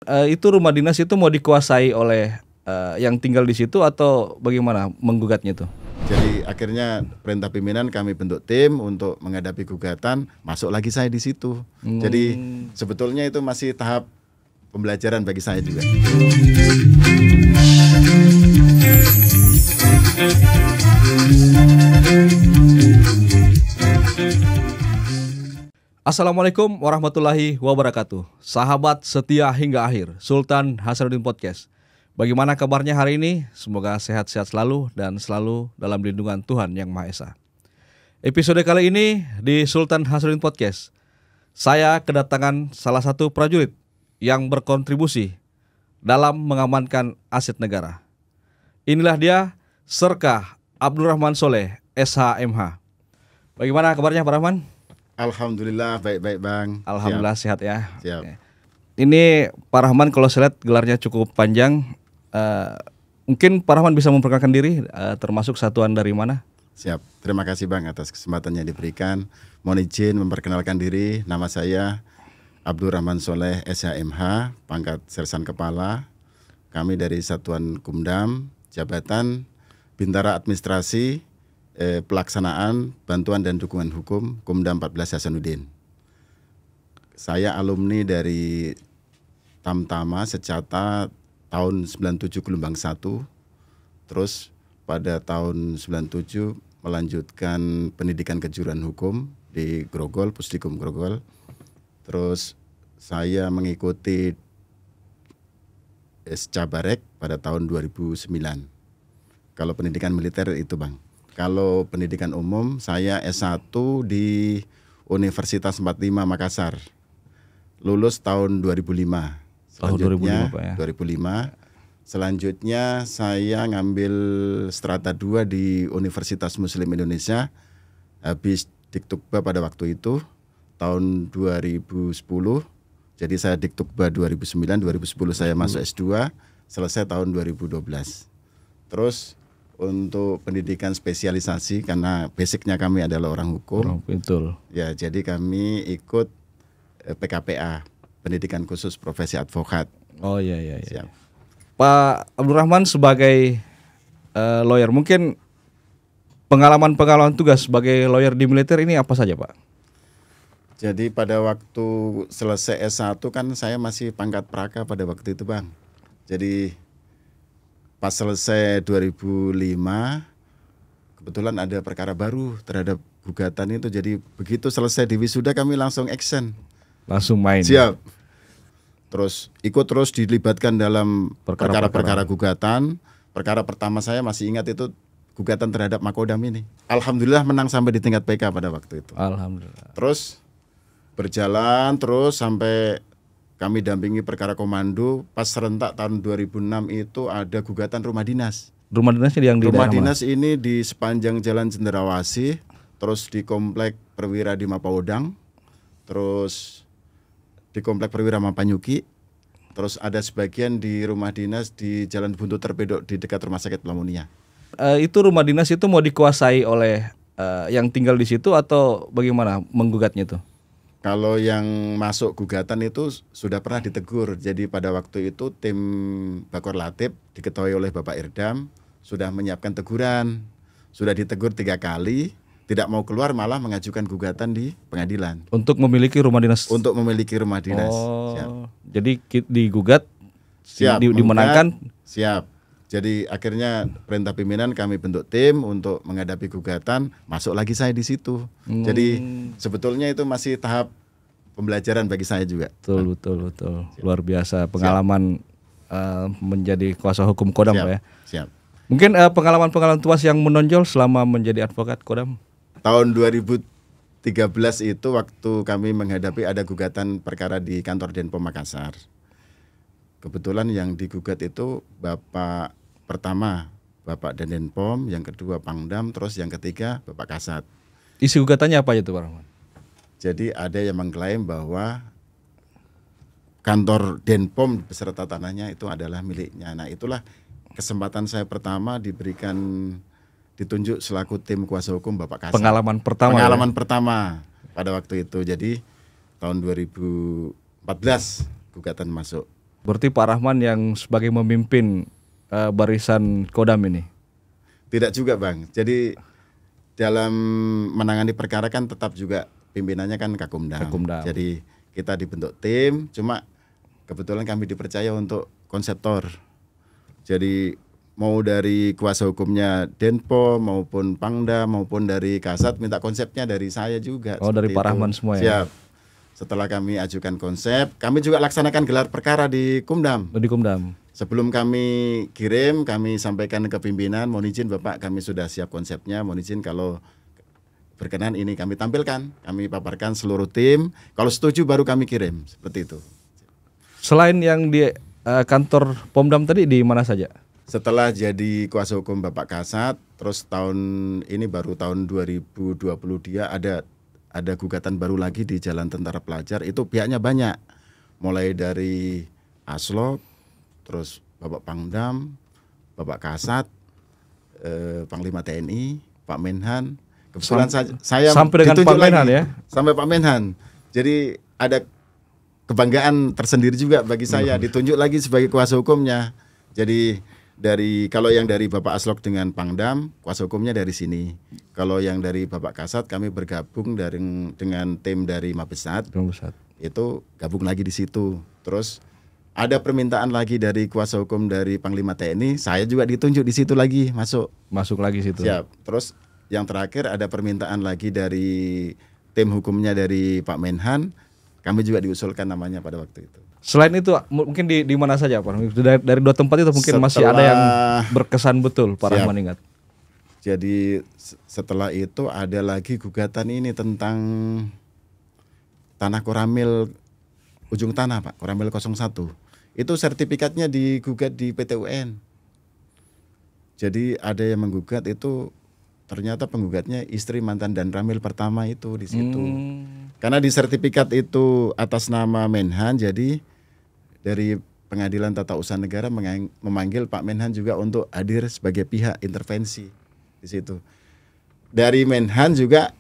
itu rumah dinas itu mau dikuasai oleh yang tinggal di situ atau bagaimana menggugatnya itu? Jadi akhirnya perintah pimpinan kami bentuk tim untuk menghadapi gugatan, masuk lagi saya di situ. Jadi sebetulnya itu masih tahap pembelajaran bagi saya juga. Assalamualaikum warahmatullahi wabarakatuh. Sahabat setia hingga akhir, Sultan Hasanuddin Podcast. Bagaimana kabarnya hari ini? Semoga sehat-sehat selalu dan selalu dalam lindungan Tuhan Yang Maha Esa. Episode kali ini di Sultan Hasanuddin Podcast, saya kedatangan salah satu prajurit yang berkontribusi dalam mengamankan aset negara. Inilah dia, Serkah Abdurrahman Soleh, SHMH. Bagaimana kabarnya Pak Rahman? Alhamdulillah baik-baik Bang. Alhamdulillah sehat ya. Siap. Oke. Ini Pak Rahman kalau saya lihat gelarnya cukup panjang. Mungkin Pak Rahman bisa memperkenalkan diri, termasuk satuan dari mana? Siap. Terima kasih Bang atas kesempatan yang diberikan. Mohon izin memperkenalkan diri. Nama saya Abdurrahman Soleh, SHMH, pangkat Sersan Kepala. Kami dari Satuan Kumdam, Jabatan Bintara Administrasi, Pelaksanaan Bantuan dan Dukungan Hukum Kumdam 14 Hasanuddin. Saya alumni dari Tamtama Secata tahun 97 gelombang 1. Terus pada tahun 97 melanjutkan pendidikan kejuruan hukum di Grogol, Pusdikum Grogol. Terus saya mengikuti Cabarek pada tahun 2009. Kalau pendidikan militer itu Bang. Kalau pendidikan umum, saya S1 di Universitas 45 Makassar. Lulus tahun 2005. Tahun 2005 Pak ya. 2005. Selanjutnya saya ngambil strata 2 di Universitas Muslim Indonesia. Habis Diktukba pada waktu itu, tahun 2010. Jadi saya Diktukba 2009, 2010 saya masuk S2, selesai tahun 2012. Terus untuk pendidikan spesialisasi karena basicnya kami adalah orang hukum. Betul. Ya, jadi kami ikut PKPA, Pendidikan Khusus Profesi Advokat. Oh iya. Siap. Pak Abdurrahman sebagai lawyer, mungkin pengalaman tugas sebagai lawyer di militer ini apa saja Pak? Jadi pada waktu selesai S1 kan saya masih pangkat praka pada waktu itu Bang. Jadi pas selesai 2005, kebetulan ada perkara baru terhadap gugatan itu. Jadi begitu selesai di wisuda kami langsung action. Langsung main. Siap. Terus ikut terus dilibatkan dalam perkara-perkara gugatan. Perkara pertama saya masih ingat itu gugatan terhadap Makodam ini. Alhamdulillah menang sampai di tingkat PK pada waktu itu. Alhamdulillah. Terus berjalan terus sampai kami dampingi perkara komando. Pas serentak tahun 2006 itu ada gugatan rumah dinas. Rumah dinasnya yang di rumah daerah dinas mana? Ini di sepanjang Jalan Cenderawasih, terus di Komplek Perwira di Mapawodang, terus di Komplek Perwira Mapanyuki, terus ada sebagian di rumah dinas di Jalan Buntu Terpedok di dekat Rumah Sakit Lamunia. Itu rumah dinas itu mau dikuasai oleh yang tinggal di situ atau bagaimana menggugatnya itu? Kalau yang masuk gugatan itu sudah pernah ditegur. Jadi pada waktu itu tim Bakor Latif diketuai oleh Bapak Irdam sudah menyiapkan teguran. Sudah ditegur 3 kali, tidak mau keluar malah mengajukan gugatan di pengadilan. Untuk memiliki rumah dinas? Untuk memiliki rumah dinas. Oh, siap. Jadi digugat, siap, dimenangkan? Siap. Jadi akhirnya perintah pimpinan kami bentuk tim untuk menghadapi gugatan, masuk lagi saya di situ. Jadi sebetulnya itu masih tahap pembelajaran bagi saya juga. Betul. Luar biasa pengalaman menjadi kuasa hukum Kodam Pak ya. Siap. Mungkin pengalaman tuas yang menonjol selama menjadi advokat Kodam? Tahun 2013 itu waktu kami menghadapi ada gugatan perkara di kantor Denpom Makassar. Kebetulan yang digugat itu Bapak pertama Bapak Denpom, yang kedua Pangdam, terus yang ketiga Bapak Kasat. Isi gugatannya apa itu Pak Rahman? Jadi ada yang mengklaim bahwa kantor Denpom beserta tanahnya itu adalah miliknya. Nah itulah kesempatan saya pertama ditunjuk selaku tim kuasa hukum Bapak Kasat. Pengalaman pertama pada waktu itu. Jadi tahun 2014 gugatan masuk. Berarti Pak Rahman yang sebagai memimpin barisan Kodam ini? Tidak juga Bang. Jadi dalam menangani perkara kan tetap juga pimpinannya kan Kakumdam. Jadi kita dibentuk tim, cuma kebetulan kami dipercaya untuk konseptor. Jadi mau dari kuasa hukumnya Denpom maupun Pangdam maupun dari Kasat minta konsepnya dari saya juga. Oh, dari Pak Rahman semua ya? Siap. Setelah kami ajukan konsep, kami juga laksanakan gelar perkara di Kumdam. Di Kumdam. Sebelum kami kirim, kami sampaikan ke pimpinan, mohon izin Bapak, kami sudah siap konsepnya, mohon izin kalau berkenan ini kami tampilkan, kami paparkan seluruh tim, kalau setuju baru kami kirim, seperti itu. Selain yang di kantor Pomdam tadi, di mana saja? Setelah jadi kuasa hukum Bapak Kasat, terus tahun ini baru tahun 2020 dia ada gugatan baru lagi di Jalan Tentara Pelajar, itu pihaknya banyak, mulai dari Aslok, terus Bapak Pangdam, Bapak Kasat, Panglima TNI, Pak Menhan. Kebetulan saya sampai dengan Pak Menhan ya? Sampai Pak Menhan. Jadi ada kebanggaan tersendiri juga bagi saya, ditunjuk lagi sebagai kuasa hukumnya. Jadi kalau yang dari Bapak Aslok dengan Pangdam, kuasa hukumnya dari sini. Kalau yang dari Bapak Kasat, kami bergabung dengan tim dari Mabesat. Itu gabung lagi di situ. Terus ada permintaan lagi dari kuasa hukum dari Panglima TNI, saya juga ditunjuk di situ lagi, masuk lagi situ. Siap. Terus yang terakhir ada permintaan lagi dari tim hukumnya dari Pak Menhan, kami juga diusulkan namanya pada waktu itu. Selain itu mungkin di mana saja Pak? Dari dua tempat itu mungkin masih ada yang berkesan betul Pak Rahman ingat. Jadi setelah itu ada lagi gugatan ini tentang tanah Koramil ujung tanah Pak, Koramil 01. Itu sertifikatnya digugat di PT UN. Jadi ada yang menggugat itu ternyata penggugatnya istri mantan dan Ramil pertama itu di situ. Karena di sertifikat itu atas nama Menhan, jadi dari Pengadilan Tata Usaha Negara memanggil Pak Menhan juga untuk hadir sebagai pihak intervensi di situ. Dari Menhan juga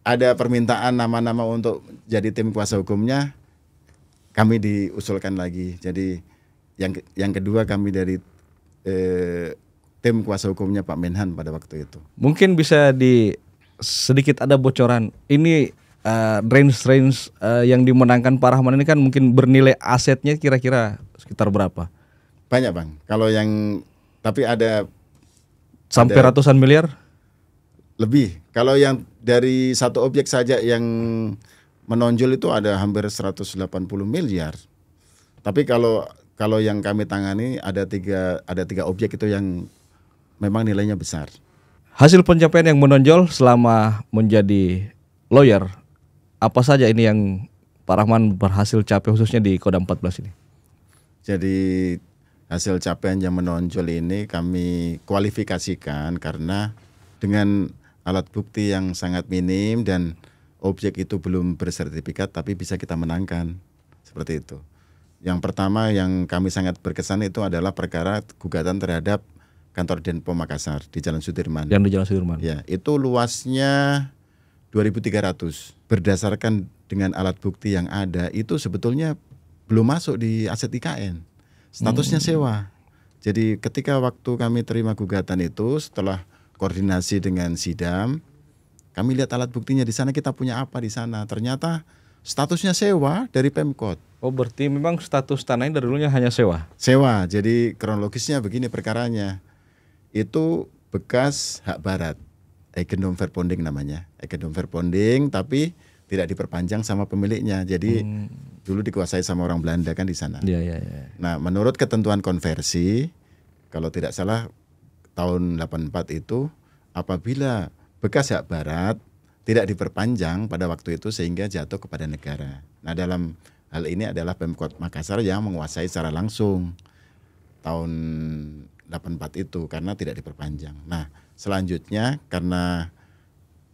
ada permintaan nama-nama untuk jadi tim kuasa hukumnya, kami diusulkan lagi. Jadi yang kedua kami dari tim kuasa hukumnya Pak Menhan pada waktu itu. Mungkin bisa sedikit ada bocoran. Ini range yang dimenangkan Pak Rahman ini kan mungkin bernilai asetnya kira-kira sekitar berapa? Banyak Bang. Kalau yang tapi ada sampai ratusan miliar? Lebih. Kalau yang dari satu objek saja yang menonjol itu ada hampir 180 miliar. Tapi kalau yang kami tangani ada tiga objek itu yang memang nilainya besar. Hasil pencapaian yang menonjol selama menjadi lawyer, apa saja ini yang Pak Rahman berhasil capai khususnya di Kodam 14 ini? Jadi hasil capaian yang menonjol ini kami kualifikasikan karena dengan alat bukti yang sangat minim dan objek itu belum bersertifikat tapi bisa kita menangkan, seperti itu. Yang pertama yang kami sangat berkesan itu adalah perkara gugatan terhadap kantor Denpom Makassar di Jalan Sudirman. Yang di Jalan Sudirman. Ya, itu luasnya 2.300. Berdasarkan dengan alat bukti yang ada itu sebetulnya belum masuk di aset IKN. Statusnya sewa. Jadi ketika waktu kami terima gugatan itu setelah koordinasi dengan Sidam, kami lihat alat buktinya di sana, kita punya apa di sana. Ternyata statusnya sewa dari Pemkot. Oh, berarti memang status tanahnya dari dulunya hanya sewa? Sewa, jadi kronologisnya begini perkaranya. Itu bekas hak barat, Eigendom Verbonding namanya. Eigendom Verbonding tapi tidak diperpanjang sama pemiliknya. Jadi dulu dikuasai sama orang Belanda kan di sana. Iya. Nah, menurut ketentuan konversi, kalau tidak salah tahun 84 itu, apabila bekas hak barat tidak diperpanjang pada waktu itu sehingga jatuh kepada negara. Nah, dalam hal ini adalah Pemkot Makassar yang menguasai secara langsung tahun 84 itu karena tidak diperpanjang. Nah, selanjutnya karena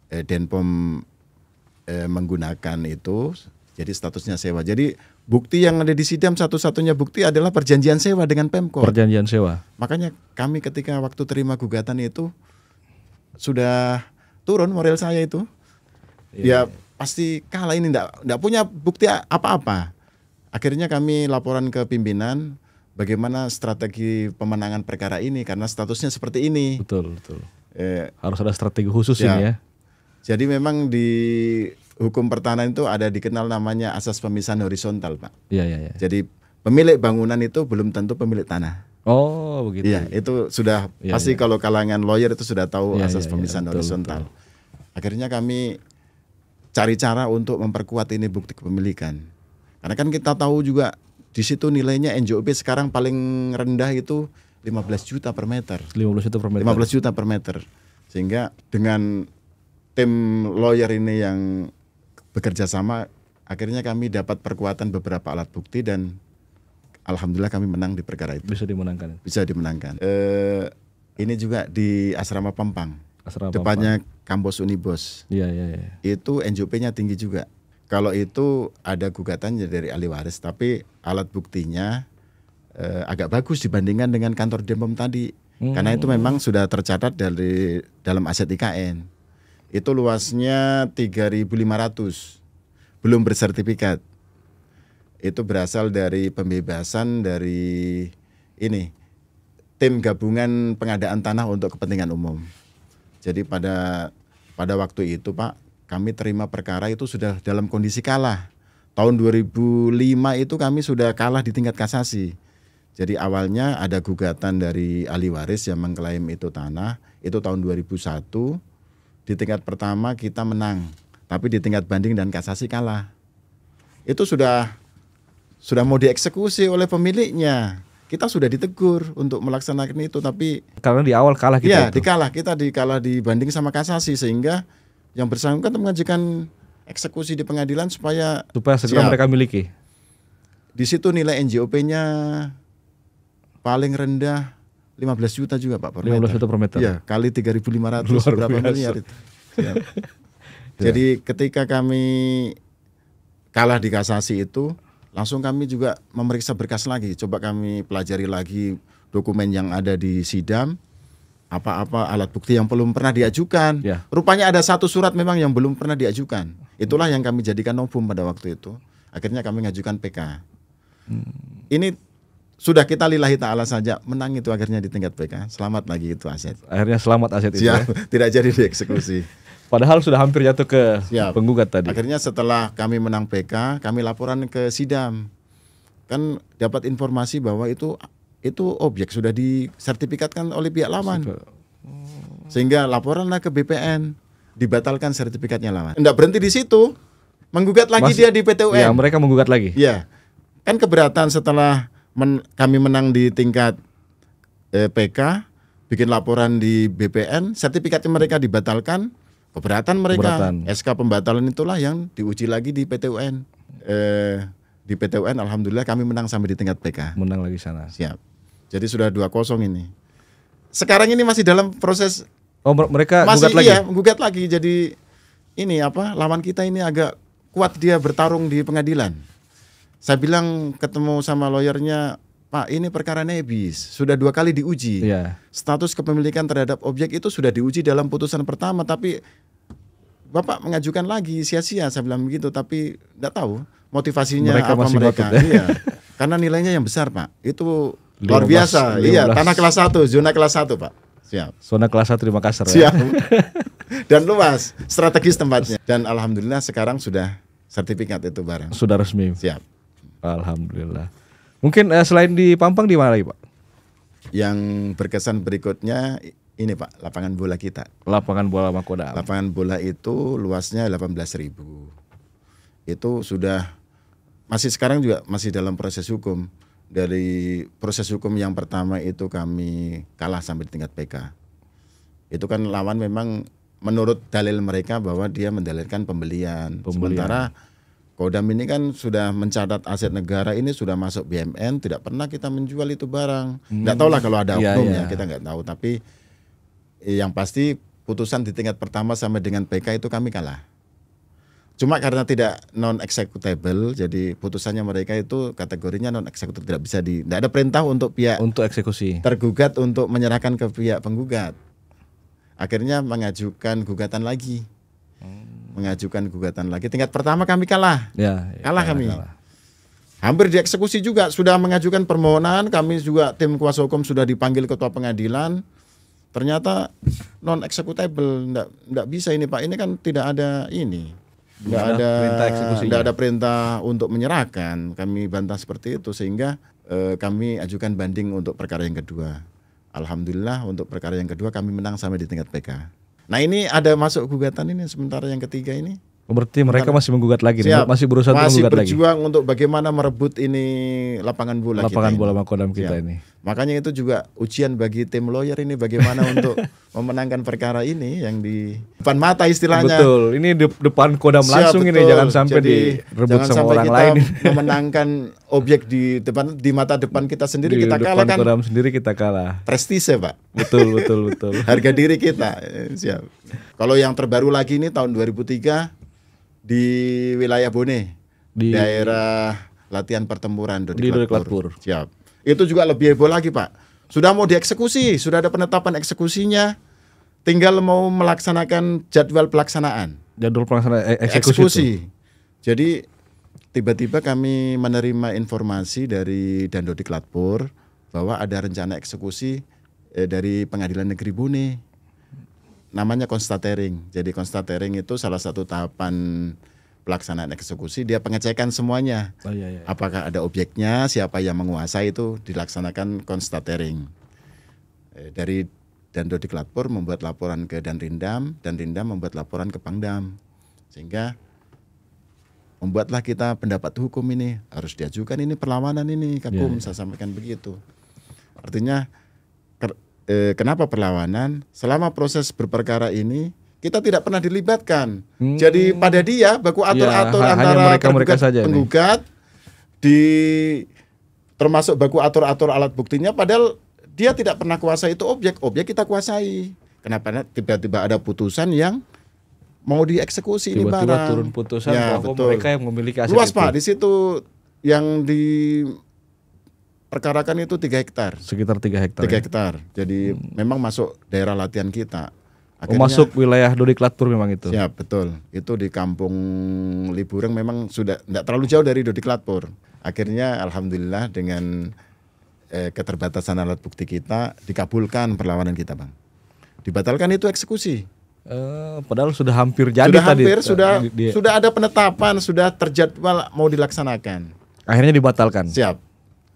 Denpom menggunakan itu, jadi statusnya sewa. Jadi bukti yang ada di Sidam satu-satunya bukti adalah perjanjian sewa dengan Pemkot. Perjanjian sewa. Makanya kami ketika waktu terima gugatan itu sudah turun moral saya itu. Ya pasti kalah ini, enggak punya bukti apa-apa. Akhirnya kami laporan ke pimpinan bagaimana strategi pemenangan perkara ini karena statusnya seperti ini. Betul. Harus ada strategi khusus Ya. ini ya. Jadi memang di hukum pertahanan itu ada dikenal namanya asas pemisahan horizontal, Pak. Iya. Jadi pemilik bangunan itu belum tentu pemilik tanah. Oh, begitu. Iya, itu sudah pasti kalau kalangan lawyer itu sudah tahu asas pemisahan horizontal. Akhirnya kami cari cara untuk memperkuat ini bukti kepemilikan. Karena kan kita tahu juga di situ nilainya NJOP sekarang paling rendah itu 15 juta per meter. 15 juta per meter. 15 juta per meter. Sehingga dengan tim lawyer ini yang bekerja sama, akhirnya kami dapat perkuatan beberapa alat bukti dan alhamdulillah kami menang di perkara itu. Bisa dimenangkan. Bisa dimenangkan. Ini juga di Asrama Pampang. Asrama Depannya kampus Unibos. Iya. Itu NJOP-nya tinggi juga. Kalau itu ada gugatan dari ahli waris, tapi alat buktinya agak bagus dibandingkan dengan kantor Denpom tadi. Karena itu memang sudah tercatat dari dalam aset IKN. Itu luasnya 3.500, belum bersertifikat. Itu berasal dari pembebasan dari ini tim gabungan pengadaan tanah untuk kepentingan umum. Jadi pada waktu itu Pak, kami terima perkara itu sudah dalam kondisi kalah. Tahun 2005 itu kami sudah kalah di tingkat kasasi. Jadi awalnya ada gugatan dari ahli waris yang mengklaim itu tanah, itu tahun 2001. Di tingkat pertama kita menang, tapi di tingkat banding dan kasasi kalah. Itu sudah mau dieksekusi oleh pemiliknya. Kita sudah ditegur untuk melaksanakan itu, tapi karena di awal kalah kita. Iya, dikalah di banding sama kasasi, sehingga yang bersangkutan mengajukan eksekusi di pengadilan supaya segera mereka miliki. Di situ nilai NJOP-nya paling rendah 15 juta juga Pak per 15 juta per meter. Iya, kali 3.500 berapa miliar itu. Ya. Jadi ketika kami kalah di kasasi itu, langsung kami juga memeriksa berkas lagi. Coba kami pelajari lagi dokumen yang ada di sidang, apa-apa alat bukti yang belum pernah diajukan. Ya. Rupanya ada satu surat memang yang belum pernah diajukan. Itulah yang kami jadikan novum pada waktu itu. Akhirnya kami ngajukan PK. Ini sudah kita lillahi ta'ala saja menang itu akhirnya di tingkat PK. Selamat lagi itu aset. Akhirnya selamat aset itu. Tidak jadi dieksekusi. Padahal sudah hampir jatuh ke penggugat tadi. Akhirnya setelah kami menang PK, kami laporan ke Sidam. Kan dapat informasi bahwa itu objek sudah disertifikatkan oleh pihak lawan. Sehingga laporanlah ke BPN, dibatalkan sertifikatnya lawan. Tidak berhenti di situ, menggugat lagi dia di PT UN. Ya, mereka menggugat lagi. Iya. Kan keberatan setelah kami menang di tingkat PK, bikin laporan di BPN, sertifikatnya mereka dibatalkan, keberatan mereka. SK pembatalan itulah yang diuji lagi di PT UN. Di PT UN alhamdulillah kami menang sampai di tingkat PK. Menang lagi sana. Siap. Jadi sudah 2-0 ini. Sekarang ini masih dalam proses. Oh, mereka masih gugat lagi. Iya, gugat lagi. Jadi ini lawan kita ini agak kuat dia bertarung di pengadilan. Saya bilang ketemu sama lawyernya, Pak, ini perkara nebis, sudah 2 kali diuji. Iya. Status kepemilikan terhadap objek itu sudah diuji dalam putusan pertama, tapi Bapak mengajukan lagi sia-sia. Saya bilang begitu, tapi tidak tahu motivasinya mereka apa masih mereka. ngotot, ya? Iya. Karena nilainya yang besar, Pak. Itu luar biasa. 15. Iya, tanah kelas 1, zona kelas 1, Pak. Siap. Zona kelas 1 di Makassar. Siap. Dan luas, strategis tempatnya. Dan alhamdulillah sekarang sudah sertifikat itu barang. Sudah resmi. Siap. Alhamdulillah. Mungkin selain di Pampang di mana lagi, Pak? Yang berkesan berikutnya ini Pak, lapangan bola kita. Lapangan bola Makodam. Lapangan bola itu luasnya 18.000. Itu sudah sekarang juga masih dalam proses hukum. Dari proses hukum yang pertama itu kami kalah sampai di tingkat PK. Itu kan lawan memang menurut dalil mereka bahwa dia mendalilkan pembelian. Sementara Kodam ini kan sudah mencatat aset negara, ini sudah masuk BMN, tidak pernah kita menjual itu barang. Nggak tahu lah kalau ada oknumnya, kita nggak tahu. Tapi yang pasti putusan di tingkat pertama sampai dengan PK itu kami kalah. Cuma karena tidak non-executable, jadi putusannya mereka itu kategorinya non-executable, tidak bisa tidak ada perintah untuk pihak untuk eksekusi tergugat untuk menyerahkan ke pihak penggugat. Akhirnya mengajukan gugatan lagi. Mengajukan gugatan lagi. Tingkat pertama kami kalah. Ya, kalah kami. hampir dieksekusi juga, sudah mengajukan permohonan, kami juga tim kuasa hukum sudah dipanggil ketua pengadilan. Ternyata non executable, enggak bisa ini Pak. Ini kan tidak ada ini. Enggak ada perintah untuk menyerahkan. Kami bantah seperti itu sehingga kami ajukan banding untuk perkara yang kedua. Alhamdulillah untuk perkara yang kedua kami menang sampai di tingkat PK. Nah ini ada masuk gugatan ini sementara yang ketiga ini. Berarti mereka masih menggugat lagi, masih berusaha masih menggugat lagi. Masih berjuang untuk bagaimana merebut ini lapangan bola Kodam kita ini. Makanya itu juga ujian bagi tim lawyer ini bagaimana untuk memenangkan perkara ini yang di depan mata istilahnya. Betul, ini depan Kodam langsung ini, jangan sampai direbut sama orang lain. Memenangkan objek di mata depan kita sendiri, kita kalah kan. Di depan Kodam sendiri kita kalah. Prestise Pak. Betul. Harga diri kita. Siap. Kalau yang terbaru lagi ini tahun 2003 di wilayah Bone, di daerah latihan pertempuran Dodik Latpur. Siap. Itu juga lebih heboh lagi Pak. Sudah mau dieksekusi, sudah ada penetapan eksekusinya, tinggal mau melaksanakan jadwal pelaksanaan. Jadwal pelaksanaan eksekusi. Jadi tiba-tiba kami menerima informasi dari Dandodik Latpur bahwa ada rencana eksekusi dari Pengadilan Negeri Bone. Namanya konstatering. Jadi konstatering itu salah satu tahapan pelaksanaan eksekusi, dia pengecekan semuanya. Apakah ada objeknya, siapa yang menguasai, itu dilaksanakan konstatering. Dari Dandodik Latpur membuat laporan ke Danrindam, Danrindam membuat laporan ke Pangdam. Sehingga membuatlah kita pendapat hukum ini harus diajukan, ini perlawanan ini Kakum, saya sampaikan begitu. Artinya kenapa perlawanan? Selama proses berperkara ini kita tidak pernah dilibatkan. Jadi pada dia baku atur-atur antara mereka saja penggugat termasuk baku atur-atur alat buktinya, padahal dia tidak pernah kuasai itu objek kita kuasai. Kenapa tiba-tiba ada putusan yang mau dieksekusi ini barang? Tiba-tiba turun putusan bahwa mereka yang memiliki aset luas itu. Pak, di situ yang diperkarakan itu 3 hektar. Sekitar 3 hektar. 3 hektar. Jadi memang masuk daerah latihan kita. Akhirnya, masuk wilayah Dodik Latpur memang itu. Ya betul. Itu di kampung Libureng memang sudah tidak terlalu jauh dari Dodik Latpur. Akhirnya alhamdulillah dengan keterbatasan alat bukti kita dikabulkan perlawanan kita Bang. Dibatalkan itu eksekusi. Padahal sudah hampir jadi sudah ada penetapan, sudah terjadwal mau dilaksanakan. Akhirnya dibatalkan. Siap.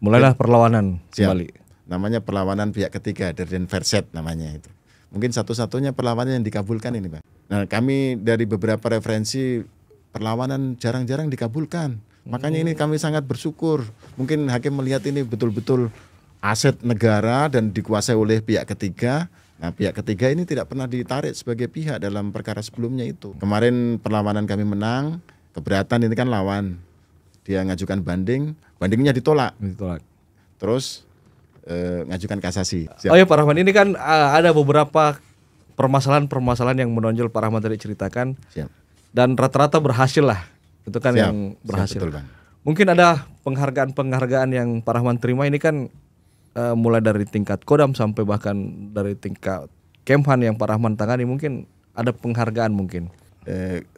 Mulailah perlawanan kembali. Namanya perlawanan pihak ketiga, Derden Verset namanya itu. Mungkin satu-satunya perlawanan yang dikabulkan ini Pak. Nah kami dari beberapa referensi perlawanan jarang-jarang dikabulkan. Makanya ini kami sangat bersyukur. Mungkin hakim melihat ini betul-betul aset negara dan dikuasai oleh pihak ketiga. Nah pihak ketiga ini tidak pernah ditarik sebagai pihak dalam perkara sebelumnya itu. Kemarin perlawanan kami menang, keberatan ini kan lawan. Dia ngajukan bandingnya ditolak. Terus ngajukan kasasi. Siap. Oh ya Pak Rahman, ini kan ada beberapa permasalahan yang menonjol Pak Rahman tadi ceritakan. Siap. Dan rata-rata berhasil lah. Itu kan yang berhasil. Siap, betul, Bang. Mungkin ada penghargaan yang Pak Rahman terima ini kan mulai dari tingkat Kodam sampai bahkan dari tingkat Kemhan yang Pak Rahman tangani, mungkin ada penghargaan mungkin.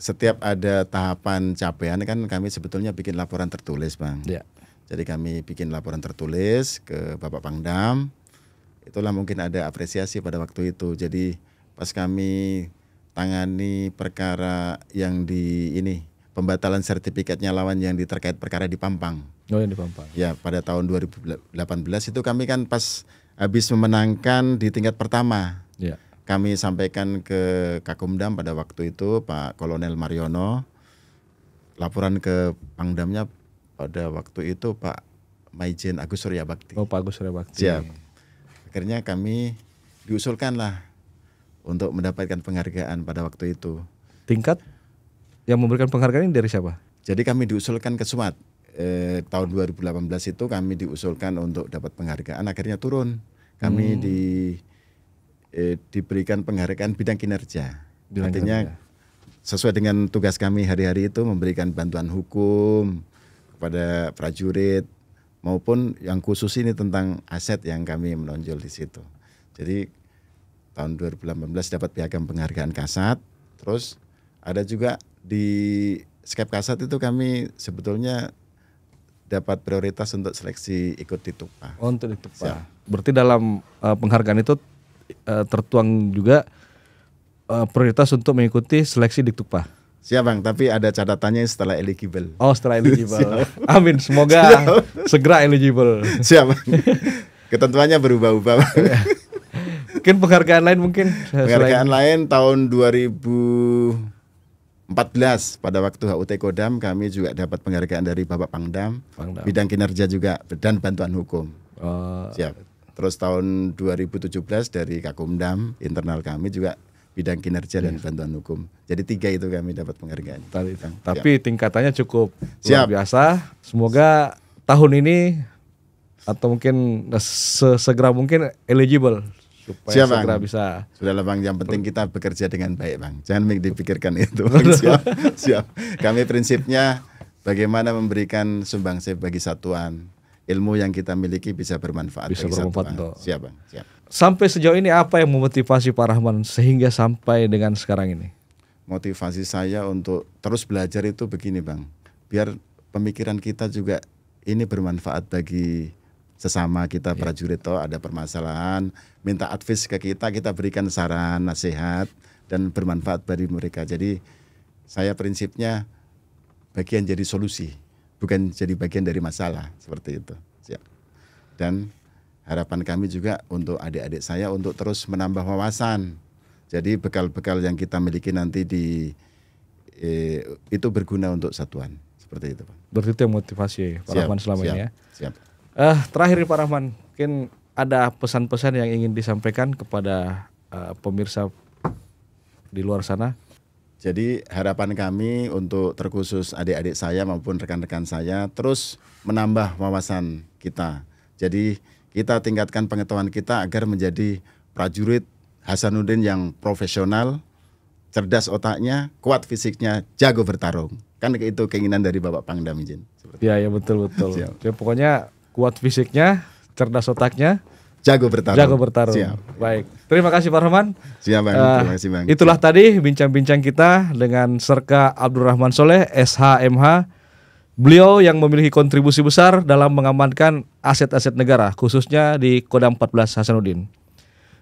Setiap ada tahapan capaian kan kami sebetulnya bikin laporan tertulis Bang. Ya. Jadi kami bikin laporan tertulis ke Bapak Pangdam. Itulah mungkin ada apresiasi pada waktu itu. Jadi pas kami tangani perkara yang di ini pembatalan sertifikatnya lawan yang terkait perkara di Pampang. Oh yang di Pampang. Ya pada tahun 2018 itu kami kan pas habis memenangkan di tingkat pertama. Ya. Kami sampaikan ke Kakumdam pada waktu itu Pak Kolonel Mariono. Laporan ke Pangdamnya pada waktu itu Pak Maijen Agus Surya Bakti. Oh Pak Agus Surya Bakti. Siap. Akhirnya kami diusulkanlah untuk mendapatkan penghargaan pada waktu itu. Tingkat yang memberikan penghargaan ini dari siapa? Jadi kami diusulkan ke Sumat. Tahun 2018 itu kami diusulkan untuk dapat penghargaan. Akhirnya turun. Kami diberikan penghargaan bidang kinerja. Artinya sesuai dengan tugas kami hari-hari itu memberikan bantuan hukum kepada prajurit maupun yang khusus ini tentang aset yang kami menonjol di situ. Jadi tahun 2018 dapat piagam penghargaan Kasat. Terus ada juga di Skep Kasat itu kami sebetulnya dapat prioritas untuk seleksi ikut di TUPA. Oh, untuk di TUPA. Berarti dalam penghargaan itu tertuang juga prioritas untuk mengikuti seleksi di TUPA. Siap Bang, tapi ada catatannya setelah eligible. Oh, setelah eligible. Amin, semoga segera eligible. Siap Bang. Ketentuannya berubah-ubah Bang. Mungkin penghargaan lain mungkin. Penghargaan lain tahun 2014 pada waktu HUT Kodam kami juga dapat penghargaan dari Bapak Pangdam. Bidang kinerja juga dan bantuan hukum. Siap. Terus tahun 2017 dari Kakumdam internal kami juga bidang kinerja dan bantuan hukum. Jadi 3 itu kami dapat penghargaan. Tapi tingkatannya cukup luar biasa. Semoga tahun ini atau mungkin segera mungkin eligible supaya segera bisa. Sudahlah Bang, yang penting kita bekerja dengan baik Bang. Jangan dipikirkan itu Bang. Siap. Kami prinsipnya bagaimana memberikan sumbangsih bagi satuan. Ilmu yang kita miliki bisa bermanfaat bagi satuan. Siap Bang. Siap. Sampai sejauh ini apa yang memotivasi Pak Rahman sehingga sampai dengan sekarang ini? Motivasi saya untuk terus belajar itu begini Bang. Biar pemikiran kita juga ini bermanfaat bagi sesama kita prajurit. Ada permasalahan, minta advice ke kita berikan saran, nasihat dan bermanfaat bagi mereka. Jadi saya prinsipnya bagian jadi solusi, bukan jadi bagian dari masalah, seperti itu. Siap. Dan harapan kami juga untuk adik-adik saya untuk terus menambah wawasan. Jadi bekal-bekal yang kita miliki nanti itu berguna untuk satuan. Seperti itu Pak. Berarti itu yang motivasi Pak Rahman selama ini ya. Siap. Terakhir Pak Rahman, mungkin ada pesan-pesan yang ingin disampaikan kepada pemirsa di luar sana. Jadi harapan kami untuk terkhusus adik-adik saya maupun rekan-rekan saya terus menambah wawasan kita. Jadi kita tingkatkan pengetahuan kita agar menjadi prajurit Hasanuddin yang profesional, cerdas otaknya, kuat fisiknya, jago bertarung. Kan itu keinginan dari Bapak Pangdam izin. Ya betul. Jadi pokoknya kuat fisiknya, cerdas otaknya, jago bertarung. Siap. Baik. Terima kasih Pak Rahman. Siap Bang. Terima kasih Bang. Itulah tadi bincang-bincang kita dengan Serka Abdurrahman Soleh, SH.MH. Beliau yang memiliki kontribusi besar dalam mengamankan aset-aset negara, khususnya di Kodam 14 Hasanuddin.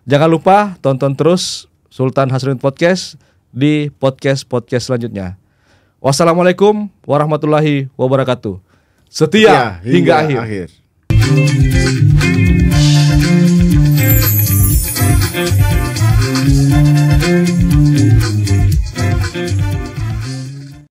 Jangan lupa tonton terus Sultan Hasanuddin Podcast di podcast-podcast selanjutnya. Wassalamualaikum warahmatullahi wabarakatuh. Setia hingga akhir.